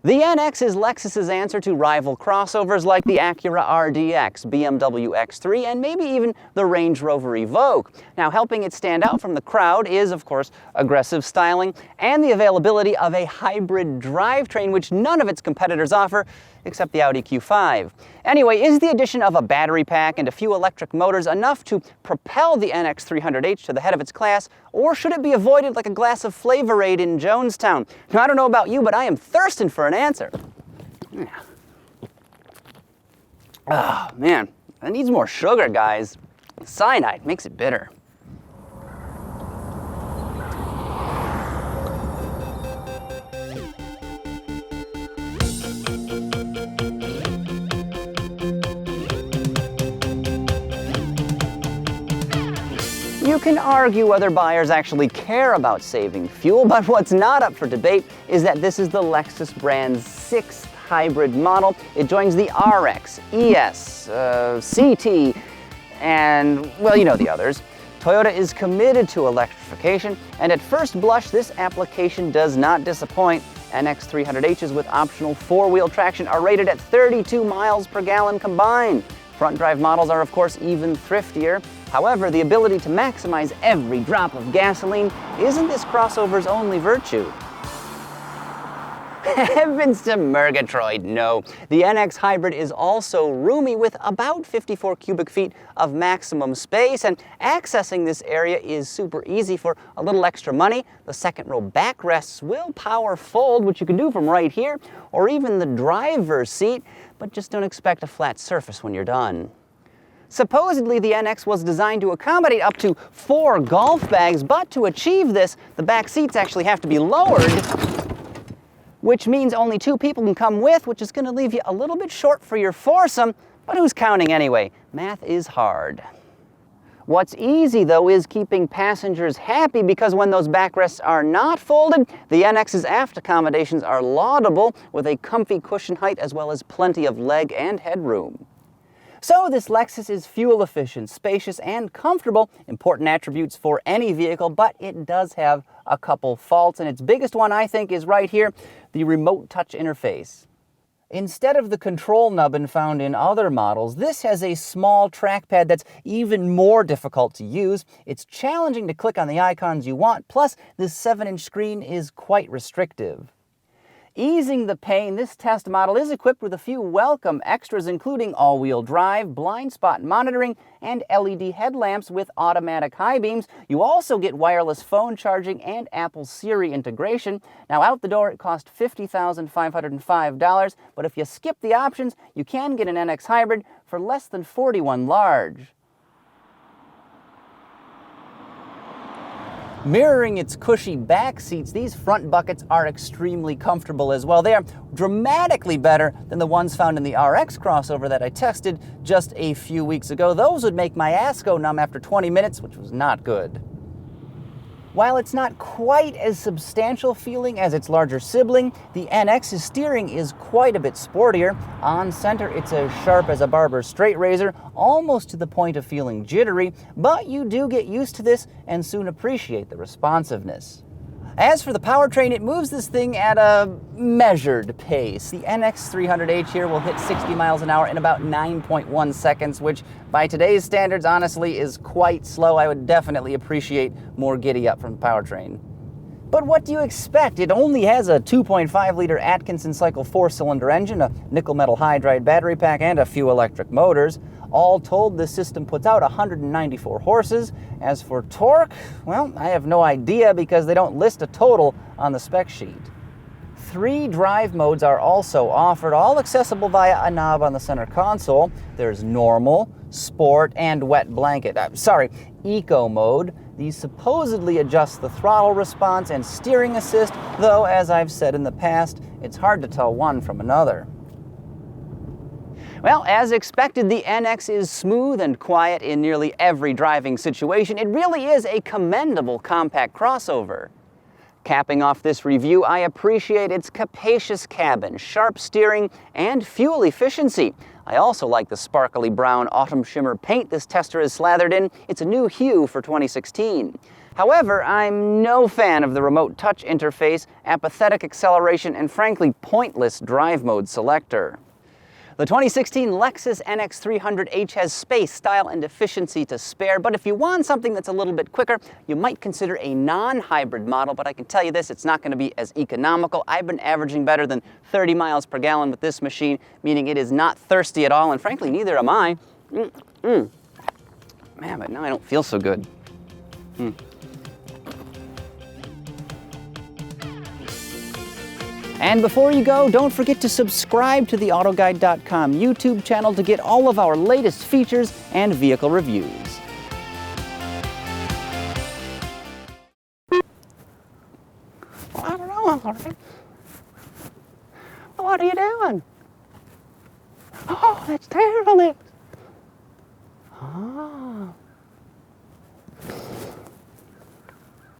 The NX is Lexus's answer to rival crossovers like the Acura RDX, BMW X3, and maybe even the Range Rover Evoque. Now, helping it stand out from the crowd is, of course, aggressive styling and the availability of a hybrid drivetrain, which none of its competitors offer, except the Audi Q5. Anyway, is the addition of a battery pack and a few electric motors enough to propel the NX 300H to the head of its class, or should it be avoided like a glass of Flavorade in Jonestown? Now, I don't know about you, but I am thirsting for an answer. Oh, man, that needs more sugar, guys. Cyanide makes it bitter. You can argue whether buyers actually care about saving fuel, but what's not up for debate is that this is the Lexus brand's 6th hybrid model. It joins the RX, ES, CT, and, well, you know the others. Toyota is committed to electrification, and at first blush, this application does not disappoint. NX 300Hs with optional 4-wheel traction are rated at 32 miles per gallon combined. Front drive models are, of course, even thriftier. However, the ability to maximize every drop of gasoline isn't this crossover's only virtue. Heavens to Murgatroyd, no. The NX Hybrid is also roomy with about 54 cubic feet of maximum space, and accessing this area is super easy for a little extra money. The second row backrests will power fold, which you can do from right here, or even the driver's seat, but just don't expect a flat surface when you're done. Supposedly, the NX was designed to accommodate up to 4 golf bags, but to achieve this, the back seats actually have to be lowered, which means only 2 people can come with, which is going to leave you a little bit short for your foursome, but who's counting anyway? Math is hard. What's easy, though, is keeping passengers happy, because when those backrests are not folded, the NX's aft accommodations are laudable, with a comfy cushion height as well as plenty of leg and headroom. So this Lexus is fuel efficient, spacious, and comfortable, important attributes for any vehicle, but it does have a couple faults, and its biggest one, I think, is right here, the remote touch interface. Instead of the control nubbin found in other models, this has a small trackpad that's even more difficult to use. It's challenging to click on the icons you want, plus this 7-inch screen is quite restrictive. Easing the pain, this test model is equipped with a few welcome extras, including all-wheel drive, blind spot monitoring, and LED headlamps with automatic high beams. You also get wireless phone charging and Apple Siri integration. Now, out the door, it costs $50,505, but if you skip the options, you can get an NX Hybrid for less than $41,000 large. Mirroring its cushy back seats, these front buckets are extremely comfortable as well. They are dramatically better than the ones found in the RX crossover that I tested just a few weeks ago. Those would make my ass go numb after 20 minutes, which was not good. While it's not quite as substantial feeling as its larger sibling, the NX's steering is quite a bit sportier. On center, it's as sharp as a barber's straight razor, almost to the point of feeling jittery, but you do get used to this and soon appreciate the responsiveness. As for the powertrain, it moves this thing at a measured pace. The NX 300H here will hit 60 miles an hour in about 9.1 seconds, which by today's standards, honestly, is quite slow. I would definitely appreciate more giddy-up from the powertrain. But what do you expect? It only has a 2.5-liter Atkinson Cycle 4-cylinder engine, a nickel-metal hydride battery pack, and a few electric motors. All told, this system puts out 194 horses. As for torque, well, I have no idea because they don't list a total on the spec sheet. 3 drive modes are also offered, all accessible via a knob on the center console. There's normal, sport, and wet blanket. Eco mode. These supposedly adjust the throttle response and steering assist, though, as I've said in the past, it's hard to tell one from another. Well, as expected, the NX is smooth and quiet in nearly every driving situation. It really is a commendable compact crossover. Capping off this review, I appreciate its capacious cabin, sharp steering, and fuel efficiency. I also like the sparkly brown autumn shimmer paint this tester is slathered in. It's a new hue for 2016. However, I'm no fan of the remote touch interface, apathetic acceleration, and frankly pointless drive mode selector. The 2016 Lexus NX 300h has space, style, and efficiency to spare, but if you want something that's a little bit quicker, you might consider a non-hybrid model, but I can tell you this, it's not going to be as economical. I've been averaging better than 30 miles per gallon with this machine, meaning it is not thirsty at all, and frankly, neither am I. Man, but now I don't feel so good. And before you go, don't forget to subscribe to the AutoGuide.com YouTube channel to get all of our latest features and vehicle reviews. Well, I don't know, all right. What are you doing? Oh, that's terrible. Oh.